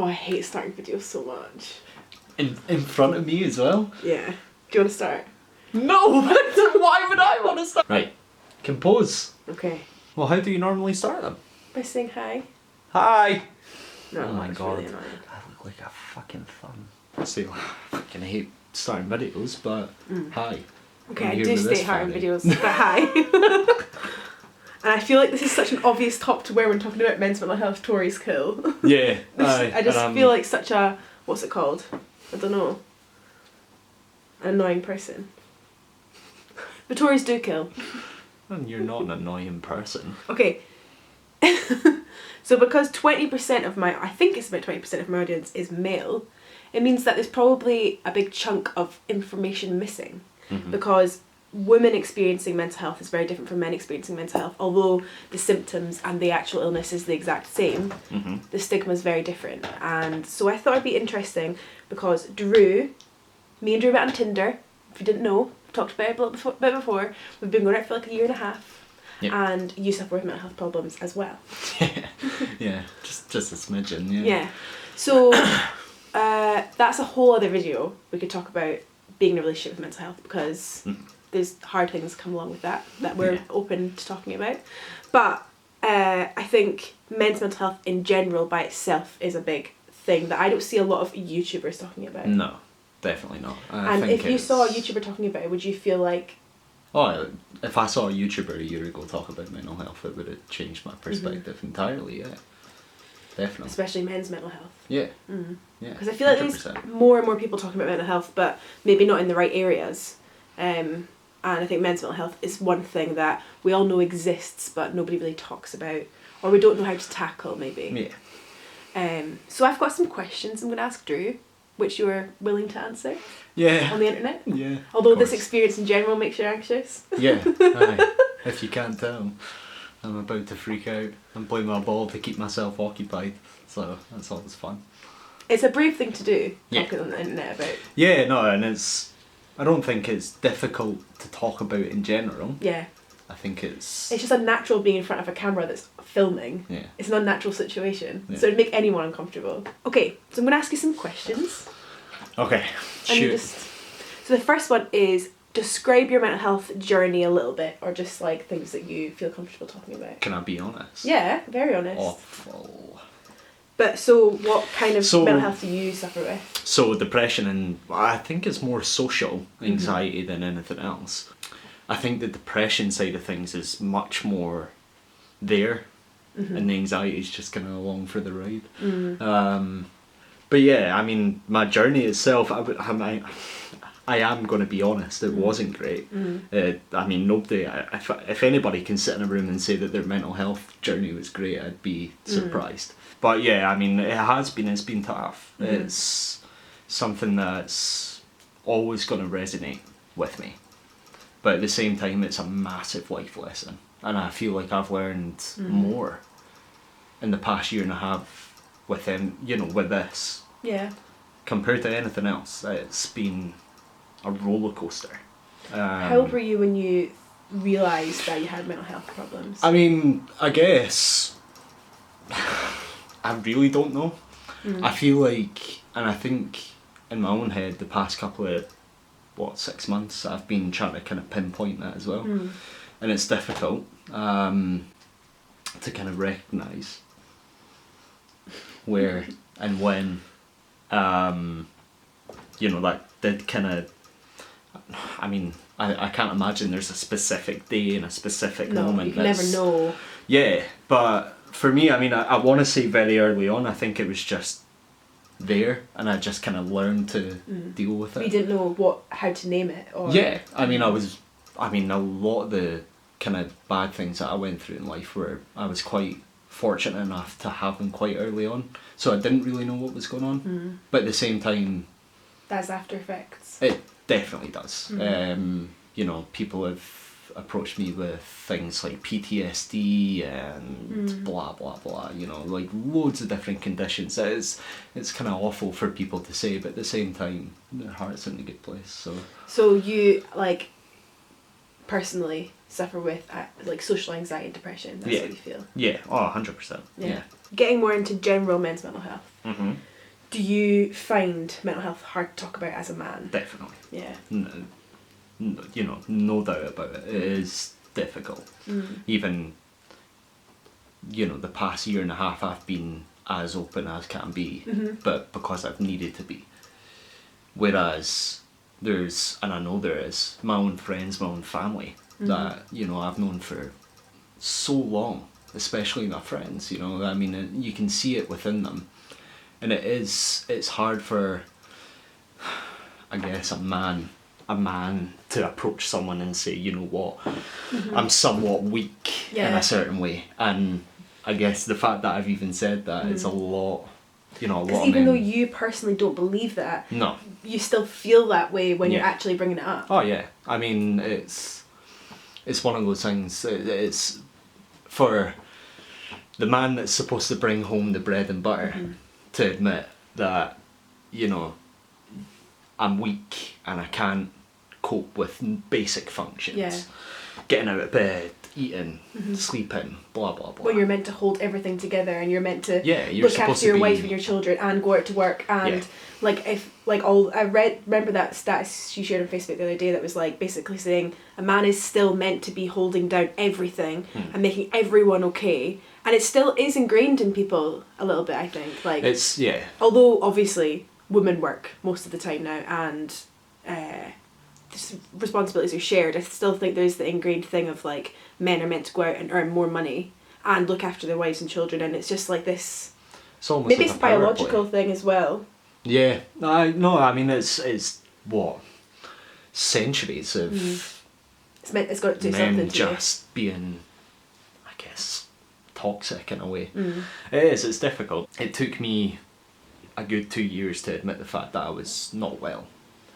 Oh, I hate starting videos so much. In front of me as well? Yeah. Do you want to start? No! Why would I want to start? Right. Compose. Okay. Well, how do you normally start them? By saying hi. Hi! No, Oh my that's god. really annoying. I look like a fucking thumb. See, I fucking hate starting videos, but hi. Okay, I'm I here do with this state hi in fanny. videos, but hi. And I feel like this is such an obvious top to wear when talking about men's mental health. Tories kill. Yeah. I just feel like such a, what's it called? I don't know. An annoying person. The Tories do kill. And you're not an annoying person. Okay. So because 20% of my, I think it's about 20% of my audience is male, it means that there's probably a big chunk of information missing. Because women experiencing mental health is very different from men experiencing mental health. Although the symptoms and the actual illness is the exact same, the stigma is very different. And so I thought it'd be interesting because me and Drew met on Tinder. If you didn't know, I've talked about it a little bit before. We've been going out for like a year and a half. Yep. And you suffer with mental health problems as well. Yeah, just a smidgen, yeah. Yeah. So that's a whole other video. We could talk about being in a relationship with mental health because there's hard things come along with that we're open to talking about. But I think men's mental health in general by itself is a big thing that I don't see a lot of YouTubers talking about. No, definitely not. And if you saw a YouTuber talking about it, would you feel like... Oh, if I saw a YouTuber a year ago talk about mental health, it would have changed my perspective entirely, yeah. Definitely. Especially men's mental health. Yeah. Yeah. Because I feel like 100%. there's more and more people talking about mental health, but maybe not in the right areas. And I think men's mental health is one thing that we all know exists, but nobody really talks about, or we don't know how to tackle, maybe. Yeah. So I've got some questions I'm going to ask Drew, which you are willing to answer Yeah. on the internet. Yeah. Although of this course. experience in general makes you anxious. Yeah. Aye. If you can't tell, I'm about to freak out and play my ball to keep myself occupied. So that's always fun. It's a brave thing to do, Yeah. talking on the internet about. Yeah, no, and I don't think it's difficult to talk about in general. Yeah. I think it's It's just unnatural being in front of a camera that's filming. Yeah. It's an unnatural situation. Yeah. So it'd make anyone uncomfortable. Okay, so I'm going to ask you some questions. Okay. And you Shoot. So the first one is, describe your mental health journey a little bit, or just like things that you feel comfortable talking about. Can I be honest? Yeah, very honest. Awful. But so what kind of So- mental health do you suffer with? So depression, and I think it's more social anxiety than anything else. I think the depression side of things is much more there, and the anxiety is just kind of along for the ride. But yeah, I mean, my journey itself, I am going to be honest, it wasn't great. I mean, nobody, if anybody can sit in a room and say that their mental health journey was great, I'd be surprised. But yeah, I mean, it's been tough. It's something that's always going to resonate with me. But at the same time, it's a massive life lesson. And I feel like I've learned more in the past year and a half with them, with this, Yeah. compared to anything else. It's been a roller coaster. How old were you when you realised that you had mental health problems? I mean, I guess I really don't know. I feel like, and I think in my own head, the past couple of 6 months, I've been trying to kind of pinpoint that as well, and it's difficult to kind of recognise where and when that did kind of. I mean, I can't imagine there's a specific day and a specific moment. You can never know. Yeah, but for me, I mean, I want to say very early on, I think it was just there, and I just kind of learned to deal with it. You didn't know how to name it, or Yeah, I mean, a lot of the kind of bad things that I went through in life were, I was quite fortunate enough to have them quite early on, so I didn't really know what was going on. But at the same time, that's after effects. it definitely does. People have approached me with things like PTSD and blah blah blah, like loads of different conditions. It's kind of awful for people to say, but at the same time their heart's in a good place. So you personally suffer with social anxiety and depression. That's what you feel. Yeah, 100%. Yeah. Getting more into general men's mental health. Do you find mental health hard to talk about as a man? Definitely. Yeah. No doubt about it. It is difficult. Even, the past year and a half I've been as open as can be, but because I've needed to be. Whereas there's, and I know there is, my own friends, my own family that, I've known for so long, especially my friends, I mean, you can see it within them. And it's hard for, I guess, a man to approach someone and say, you know what, I'm somewhat weak in a certain way. And I guess the fact that I've even said that is a lot, a lot of men. Even though you personally don't believe that, no, you still feel that way when you're actually bringing it up. Oh yeah, I mean, it's one of those things, it's for the man that's supposed to bring home the bread and butter to admit that, I'm weak and I can't cope with basic functions. Yeah. Getting out of bed, eating, sleeping, blah blah blah. Well, you're meant to hold everything together, and you're meant to you're look after your wife and your children, and go out to work, and remember that status you shared on Facebook the other day that was like basically saying a man is still meant to be holding down everything and making everyone okay, and it still is ingrained in people a little bit. I think it's Although obviously women work most of the time now, and responsibilities are shared, I still think there's the ingrained thing of like men are meant to go out and earn more money and look after their wives and children, and it's just like this. It's almost maybe like it's a biological thing as well. Yeah, I mean it's what centuries of it's got to do men something to just being, I guess, toxic in a way. It is. It's difficult. It took me a good 2 years to admit the fact that I was not well.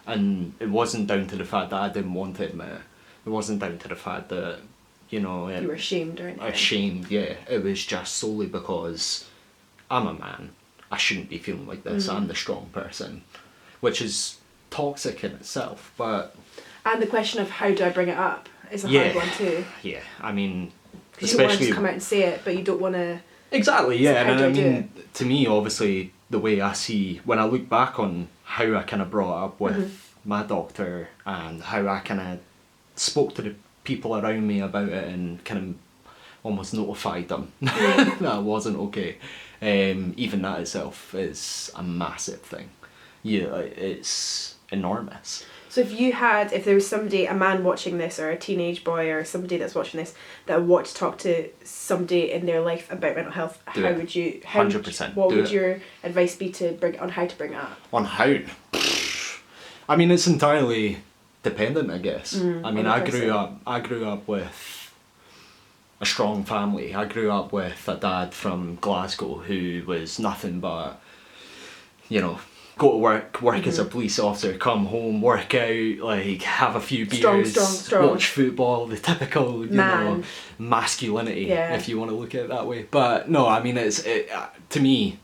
And it wasn't down to the fact that I didn't want to admit it. It wasn't down to the fact that, you were ashamed or anything. Ashamed, yeah. It was just solely because I'm a man. I shouldn't be feeling like this. I'm the strong person. Which is toxic in itself, but... And the question of how do I bring it up is a hard one too. Yeah, I mean... Because you don't want to come out and say it, but you don't want to... Exactly, yeah. And I mean, to me, obviously, the way I see... When I look back on how I kind of brought up with my doctor and how I kind of spoke to the people around me about it and kind of almost notified them that I wasn't okay. Even that itself is a massive thing. Yeah, it's enormous. So if there was somebody, a man watching this, or a teenage boy, or somebody that's watching this, that would want to talk to somebody in their life about mental health, how would you... 100%. What would your advice be on how to bring it up? On how? I mean, it's entirely dependent, I guess. I mean, I grew up with a strong family. I grew up with a dad from Glasgow who was nothing but, go to work as a police officer, come home, work out, like have a few beers, strong. watch football, the typical, masculinity, if you want to look at it that way. But no, I mean, to me,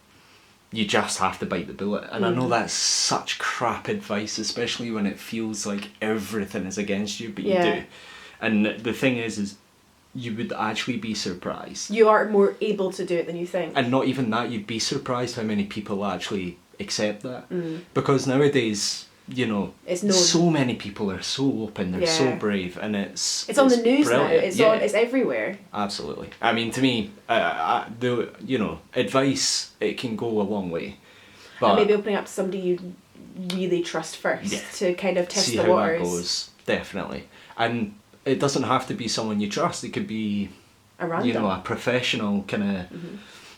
you just have to bite the bullet. And I know that's such crap advice, especially when it feels like everything is against you, but you do. And the thing is you would actually be surprised. You are more able to do it than you think. And not even that, you'd be surprised how many people actually accept that. Because nowadays, it's known. So many people are so open, they're so brave, and it's on the news brilliant. now. It's everywhere. Absolutely. I mean, to me, the advice, it can go a long way. But and maybe opening up to somebody you really trust first to kind of test see the how waters. That goes, definitely. And it doesn't have to be someone you trust. It could be a professional kind of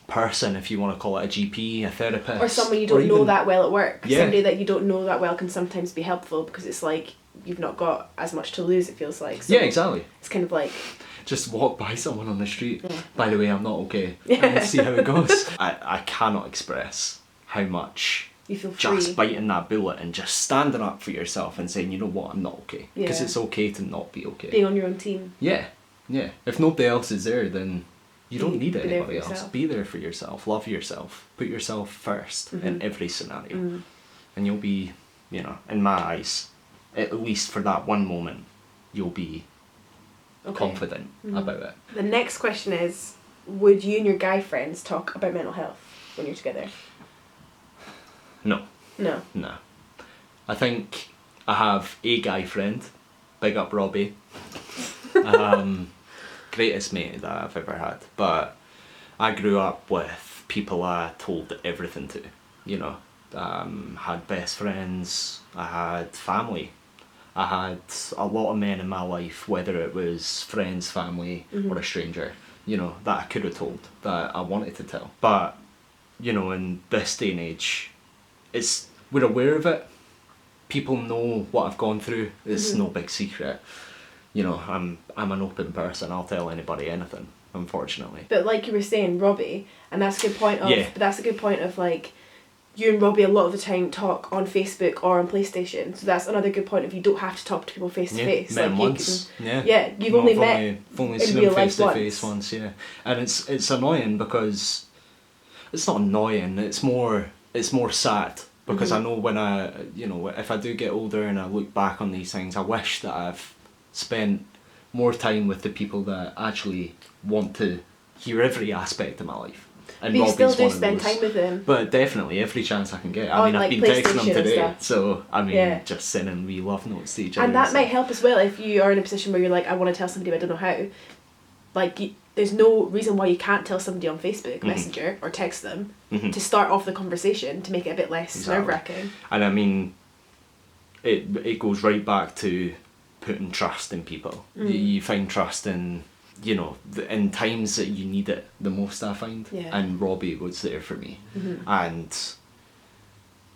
person, if you want to call it a GP, a therapist, or someone you don't know that well at work. Yeah. Somebody that you don't know that well can sometimes be helpful because it's like you've not got as much to lose. It feels like. So yeah, exactly. It's kind of like just walk by someone on the street. By the way, I'm not okay. And see how it goes. I cannot express how much you feel free. Just biting that bullet and just standing up for yourself and saying, you know what, I'm not okay. Because it's okay to not be okay. Being on your own team. Yeah. If nobody else is there, then you don't need Be anybody else. Be there for yourself. Love yourself. Put yourself first in every scenario. And you'll be, in my eyes, at least for that one moment, you'll be confident about it. The next question is, would you and your guy friends talk about mental health when you're together? No. No. No. I think I have a guy friend, big up Robbie, greatest mate that I've ever had, but I grew up with people I told everything to, you know. Had best friends, I had family, I had a lot of men in my life, whether it was friends, family, or a stranger, you know, that I could have told, that I wanted to tell. But, you know, in this day and age, we're aware of it. People know what I've gone through. It's no big secret. You know, I'm an open person. I'll tell anybody anything, unfortunately. But like you were saying, Robbie, and that's a good point of. Yeah. That's a good point of like, you and Robbie a lot of the time talk on Facebook or on PlayStation. So that's another good point of you don't have to talk to people face to face. Met him Like once. Yeah, you've only met I've only in seen real him life face to face once. Yeah, and it's annoying because it's not annoying. It's more sad because I know when if I do get older and I look back on these things, I wish that I've spent more time with the people that actually want to hear every aspect of my life. And but you still Robbie's do one of spend those. time with them. But definitely, every chance I can get. I On, mean, I've like, been texting PlayStation him and today, stuff. so I mean, Yeah. just sending wee love notes to each other. And that stuff. might help as well if you are in a position where you're like, I want to tell somebody but I don't know how. Like, there's no reason why you can't tell somebody on Facebook Messenger or text them to start off the conversation to make it a bit less Exactly. nerve-wracking. And I mean, it goes right back to putting trust in people. You find trust in, you know, in times that you need it the most, I find. Yeah. And Robbie was there for me. And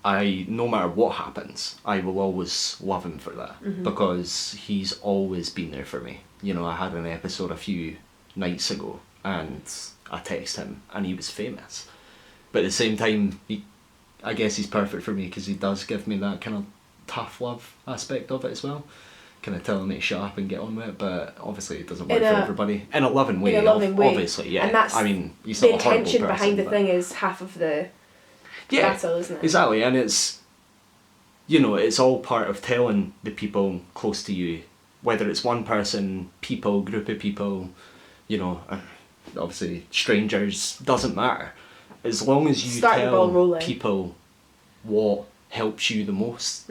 no matter what happens, I will always love him for that because he's always been there for me. You know, I had an episode a few nights ago and I texted him and he was famous. But at the same time, I guess he's perfect for me because he does give me that kind of tough love aspect of it as well. Kind of telling me to shut up and get on with it, but obviously it doesn't work for everybody. In a loving way, obviously, yeah. And that's I mean, he's the not a horrible intention person, behind the but- thing is half of the battle, isn't it? Exactly, and it's, you know, it's all part of telling the people close to you, whether it's one person, people, group of people, you know, obviously strangers, doesn't matter. As long as you Start the ball tell rolling. people what helps you the most,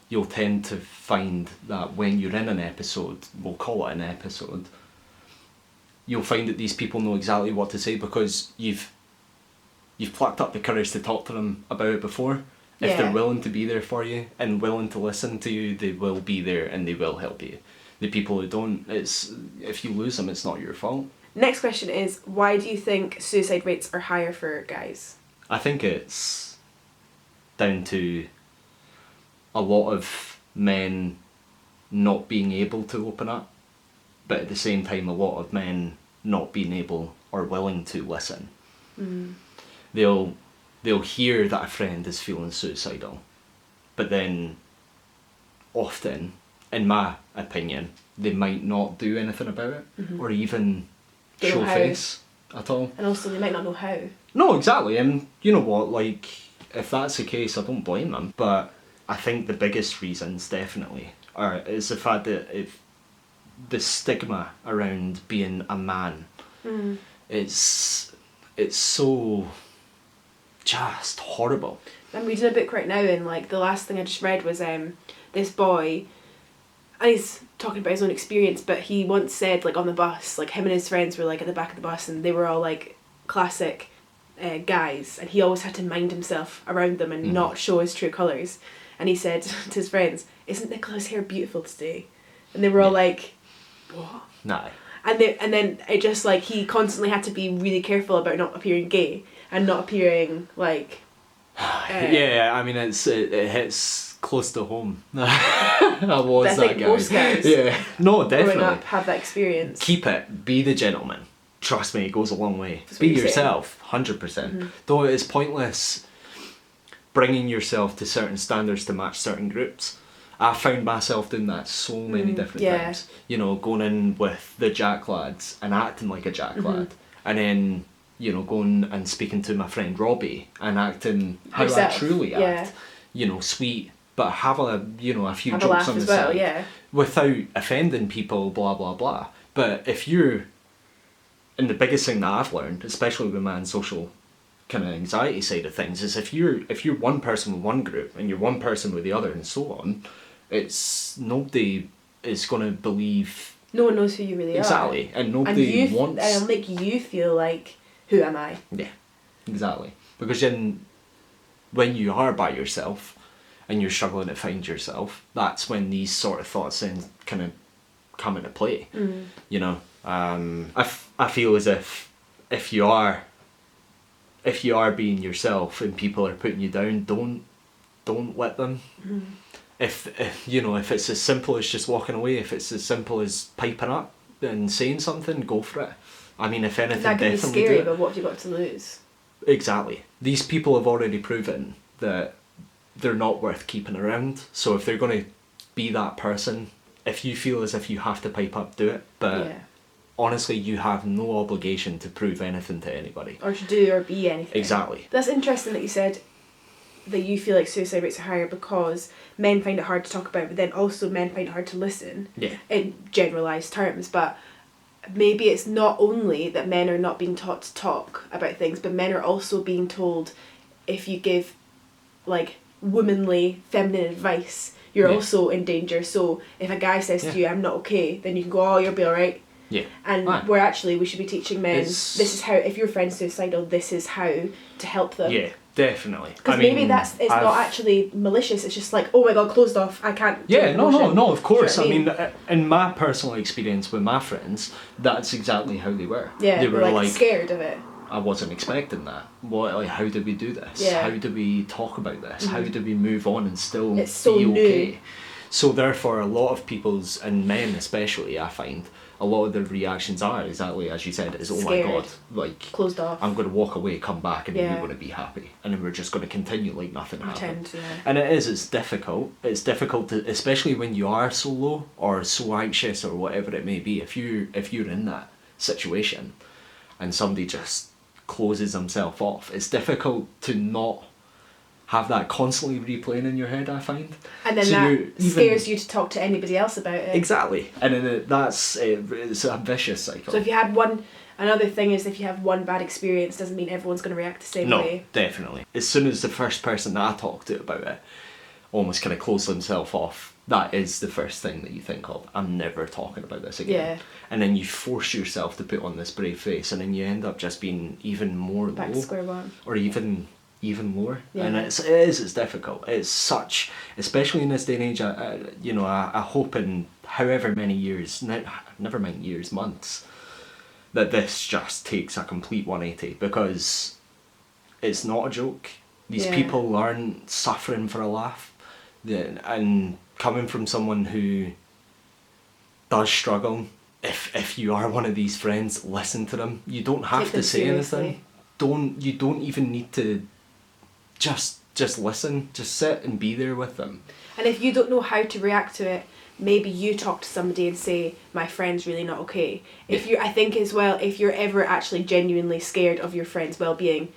you'll tend to find that when you're in an episode, we'll call it an episode, you'll find that these people know exactly what to say because you've plucked up the courage to talk to them about it before. If Yeah. they're willing to be there for you and willing to listen to you, they will be there and they will help you. The people who don't, if you lose them, it's not your fault. Next question is, why do you think suicide rates are higher for guys? I think it's down to a lot of men not being able to open up, but at the same time a lot of men not being able or willing to listen. They'll hear that a friend is feeling suicidal, but then often, in my opinion, they might not do anything about it or even Don't show know how. face at all. And also they might not know how. No, exactly, and you know what, like, if that's the case, I don't blame them, but I think the biggest reasons, definitely, is the fact that the stigma around being a man, it's so just horrible. I'm reading a book right now and like the last thing I just read was this boy, and he's talking about his own experience, but he once said like on the bus, like him and his friends were like at the back of the bus and they were all like classic guys and he always had to mind himself around them and not show his true colours. And he said to his friends, "Isn't Nicola's hair beautiful today?" And they were all like, "What?" Nah. And then it just like he constantly had to be really careful about not appearing gay and not appearing like Yeah, I mean it hits close to home. I was I that think guy. most guys Yeah, no, growing definitely. up have that experience. Keep it. Be the gentleman. Trust me, it goes a long way. That's what Be you're saying. yourself, 100%. Though it is pointless bringing yourself to certain standards to match certain groups. I found myself doing that so many different yeah. times. You know, going in with the Jack lads and acting like a Jack lad, and then, you know, going and speaking to my friend Robbie and acting how Yourself, I truly act. yeah. You know, sweet, but have a few Have a jokes laugh on the as well, side yeah. without offending people. Blah blah blah. But if you're, and the biggest thing that I've learned, especially with my social kind of anxiety side of things is if you're one person with one group and you're one person with the other and so on, it's nobody is going to believe. No one knows who you really exactly, are. and nobody wants. And it'll make you feel like, who am I? Yeah, exactly. Because then, when you are by yourself, and you're struggling to find yourself, that's when these sort of thoughts then kind of come into play. You know, I feel as if you are being yourself and people are putting you down, don't let them. If you know, if it's as simple as just walking away, if it's as simple as piping up and saying something, go for it. I mean, if anything, that can be definitely scary, do it. but what have you got to lose? Exactly. These people have already proven that they're not worth keeping around. So if they're going to be that person, if you feel as if you have to pipe up, do it. But honestly, you have no obligation to prove anything to anybody. Or to do or be anything. Exactly. That's interesting that you said that you feel like suicide rates are higher because men find it hard to talk about, but then also men find it hard to listen. Yeah. In generalised terms, but maybe it's not only that men are not being taught to talk about things, but men are also being told if you give like womanly, feminine advice, you're also in danger. So if a guy says to you, I'm not okay, then you can go, oh, you'll be alright. Yeah. And where actually we should be teaching men, this is how, if your friend's suicidal, this is how to help them. Yeah, definitely. Because maybe it's not actually malicious, it's just like, oh my god, closed off, I can't do no, of course. You know I mean, in my personal experience with my friends, that's exactly how they were. Yeah, they were like scared of it. I wasn't expecting that. How do we do this? Yeah. How do we talk about this? How do we move on and still it's so be okay? new. So therefore, a lot of people's, and men especially, I find, a lot of their reactions are exactly as you said, is oh Scared. my god, like Closed off. I'm going to walk away, come back, and Yeah. we're going to be happy, and then we're just going to continue like nothing happened. Yeah. And it's difficult. It's difficult to, especially when you are so low or so anxious or whatever it may be. If you're in that situation, and somebody just closes himself off, it's difficult to not have that constantly replaying in your head, I find. And then that scares you to talk to anybody else about it. Exactly. And then it's a vicious cycle. So if you had another thing is if you have one bad experience, doesn't mean everyone's going to react the same way. No, definitely. As soon as the first person that I talk to about it almost kind of closed themselves off, that is the first thing that you think of. I'm never talking about this again. Yeah. And then you force yourself to put on this brave face, and then you end up just being even more Back low. to square one. Or even more. Yeah. And it's difficult. It's such, especially in this day and age, I hope in however many years, never mind years, months, that this just takes a complete 180, because it's not a joke. These people aren't suffering for a laugh. And coming from someone who does struggle, if you are one of these friends, listen to them. You don't have to say anything. You don't even need to just listen. Just sit and be there with them. And if you don't know how to react to it, maybe you talk to somebody and say, my friend's really not okay. I think as well, if you're ever actually genuinely scared of your friend's well-being,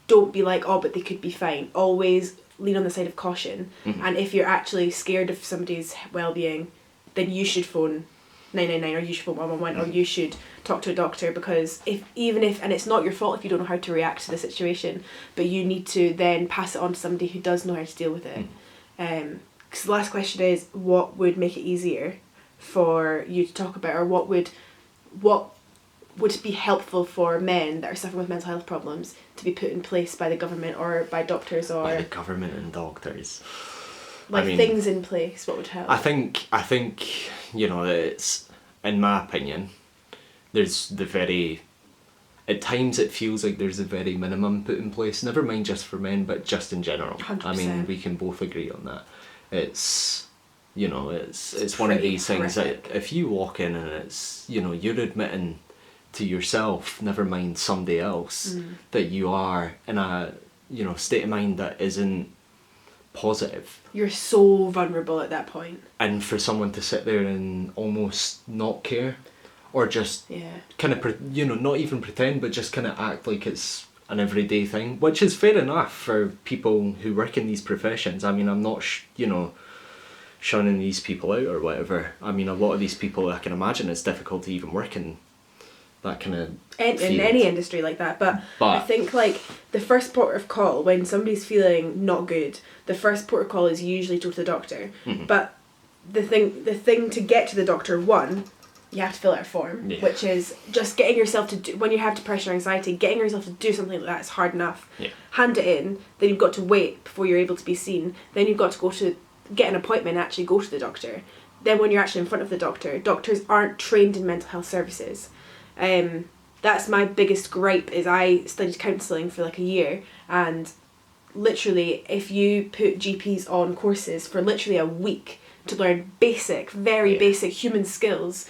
don't be like, oh, but they could be fine. Always lean on the side of caution. Mm-hmm. And if you're actually scared of somebody's well-being, then you should phone 999 or you should phone 111 or you should talk to a doctor, because even if and it's not your fault if you don't know how to react to the situation, but you need to then pass it on to somebody who does know how to deal with it. Because the last question is, what would make it easier for you to talk about, or what would be helpful for men that are suffering with mental health problems to be put in place by the government or by doctors, or by the government and doctors, things in place? What would help? I think it's, in my opinion, there's at times it feels like there's a very minimum put in place, never mind just for men but just in general. 100%. I mean, we can both agree on that. It's one of these things that if you walk in and it's, you're admitting to yourself, never mind somebody else, that you are in a state of mind that isn't positive. You're so vulnerable at that point. And for someone to sit there and almost not care, or just kind of not even pretend, but just kind of act like it's an everyday thing, which is fair enough for people who work in these professions. I mean, I'm not shunning these people out or whatever. I mean, a lot of these people, I can imagine it's difficult to even work in that kind of in any industry like that. But I think like the first port of call when somebody's feeling not good, the first port of call is usually to go to the doctor. But the thing to get to the doctor, one, you have to fill out a form, which is just getting yourself to do, when you have depression or anxiety, getting yourself to do something like that is hard enough. Hand it in, then you've got to wait before you're able to be seen, then you've got to go to get an appointment and actually go to the doctor. Then when you're actually in front of the doctor, doctors aren't trained in mental health services. That's my biggest gripe, is I studied counselling for like a year, and literally if you put GPs on courses for literally a week to learn basic, very basic human skills,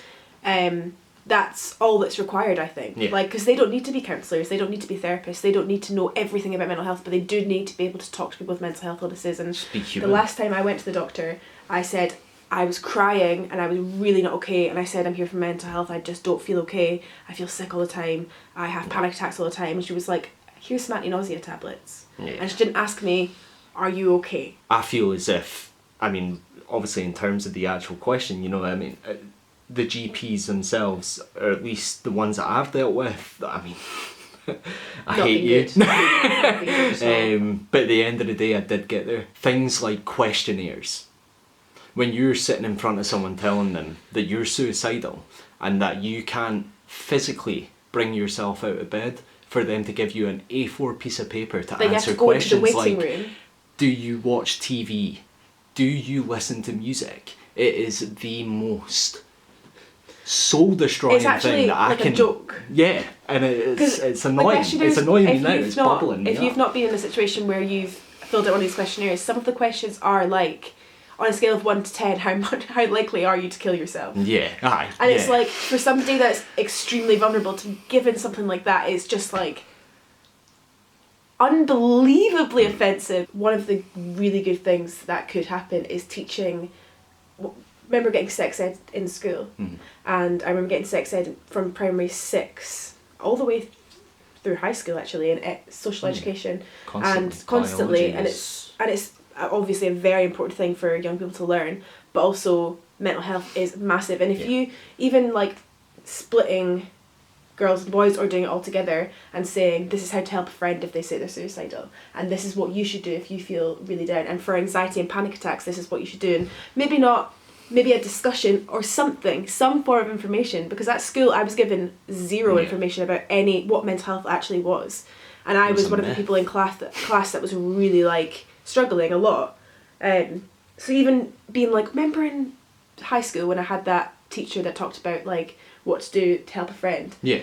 that's all that's required, I think. Like, because they don't need to be counsellors, they don't need to be therapists, they don't need to know everything about mental health, but they do need to be able to talk to people with mental health illnesses. And the last time I went to the doctor, I said I was crying and I was really not okay, and I said, I'm here for mental health, I just don't feel okay, I feel sick all the time, I have panic attacks all the time. And she was like, here's some anti-nausea tablets. And she didn't ask me, are you okay? I feel as if, I mean, obviously in terms of the actual question, you know what I mean, the GPs themselves, or at least the ones that I've dealt with, I mean, I hate you. But at the end of the day, I did get there. Things like questionnaires. When you're sitting in front of someone telling them that you're suicidal and that you can't physically bring yourself out of bed, for them to give you an A4 piece of paper to answer questions like, do you watch TV? Do you listen to music? It is the most soul-destroying thing that I can... It's actually like a joke. Yeah, and it's annoying. It's annoying me now. It's bubbling. If you've not been in a situation where you've filled out one of these questionnaires, some of the questions are like, on a scale of 1 to 10, how likely are you to kill yourself? Yeah, aye. And it's like, for somebody that's extremely vulnerable, to be given something like that is just like unbelievably offensive. One of the really good things that could happen is teaching. Remember getting sex ed in school, and I remember getting sex ed from primary 6 all the way through high school, actually, in social education, constantly, and it's obviously a very important thing for young people to learn, but also mental health is massive. And if you even like splitting girls and boys, or doing it all together and saying, this is how to help a friend if they say they're suicidal, and this is what you should do if you feel really down, and for anxiety and panic attacks, this is what you should do, and maybe a discussion or something, some form of information, because at school I was given zero information about what mental health actually was, and I was one of the people in class that was really like struggling a lot. So even being like, remember in high school when I had that teacher that talked about like what to do to help a friend? Yeah.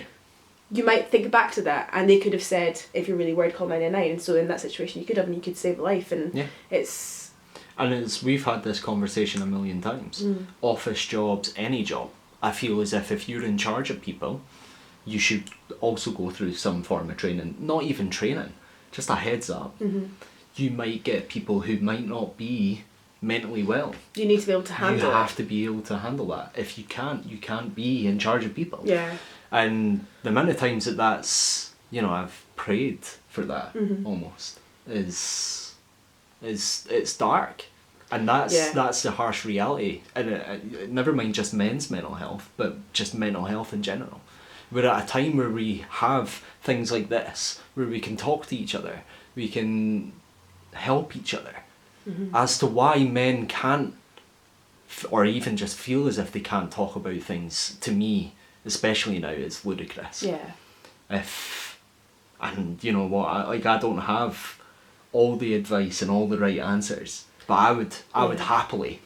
You might think back to that, and they could have said, if you're really worried, call 999, and so in that situation you could save a life, and it's... And we've had this conversation a million times. Office jobs, any job, I feel as if you're in charge of people, you should also go through some form of training. Not even training, just a heads up. You might get people who might not be mentally well. You need to be able to handle it. You have to be able to handle that. If you can't be in charge of people. Yeah. And the amount of times that's, I've prayed for that almost is it's dark. And that's the harsh reality. And never mind just men's mental health, but just mental health in general. We're at a time where we have things like this, where we can talk to each other, we can help each other. As to why men can't, or even just feel as if they can't talk about things, to me, especially now, is ludicrous. Yeah. And you know what, I don't have all the advice and all the right answers, but I would happily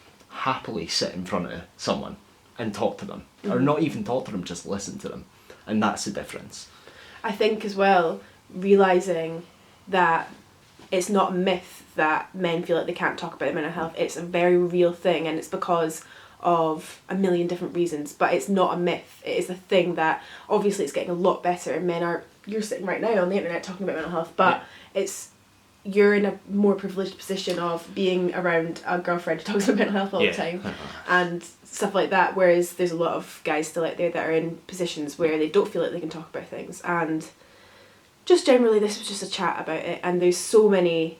sit in front of someone and talk to them, or not even talk to them, just listen to them, and that's the difference. I think as well, realising that it's not a myth that men feel like they can't talk about mental health. It's a very real thing, and it's because of a million different reasons, but it's not a myth. It is a thing that obviously it's getting a lot better, and you're sitting right now on the internet talking about mental health, but you're in a more privileged position of being around a girlfriend who talks about mental health all the time and stuff like that, whereas there's a lot of guys still out there that are in positions where they don't feel like they can talk about things. And just generally, this was just a chat about it, and there's so many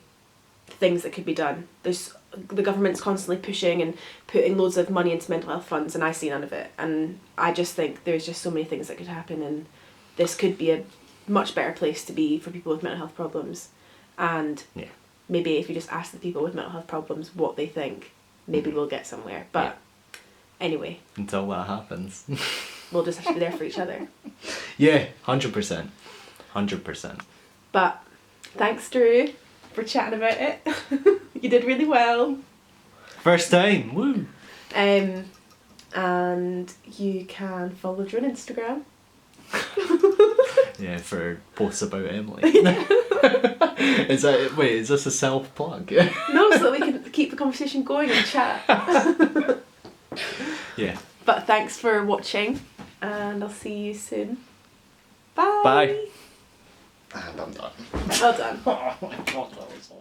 things that could be done. There's the government's constantly pushing and putting loads of money into mental health funds, and I see none of it. And I just think there's just so many things that could happen, and this could be a much better place to be for people with mental health problems. And maybe if you just ask the people with mental health problems what they think, maybe we'll get somewhere. But anyway. Until that happens. We'll just have to be there for each other. Yeah, 100%. 100%. But thanks, Drew, for chatting about it. You did really well. First time, woo! And you can follow Drew on Instagram. Yeah, for posts about Emily. Is this a self plug? No, so that we can keep the conversation going and chat. Yeah. But thanks for watching, and I'll see you soon. Bye. Bye. And I'm done. Well done. Oh my god, that was awful.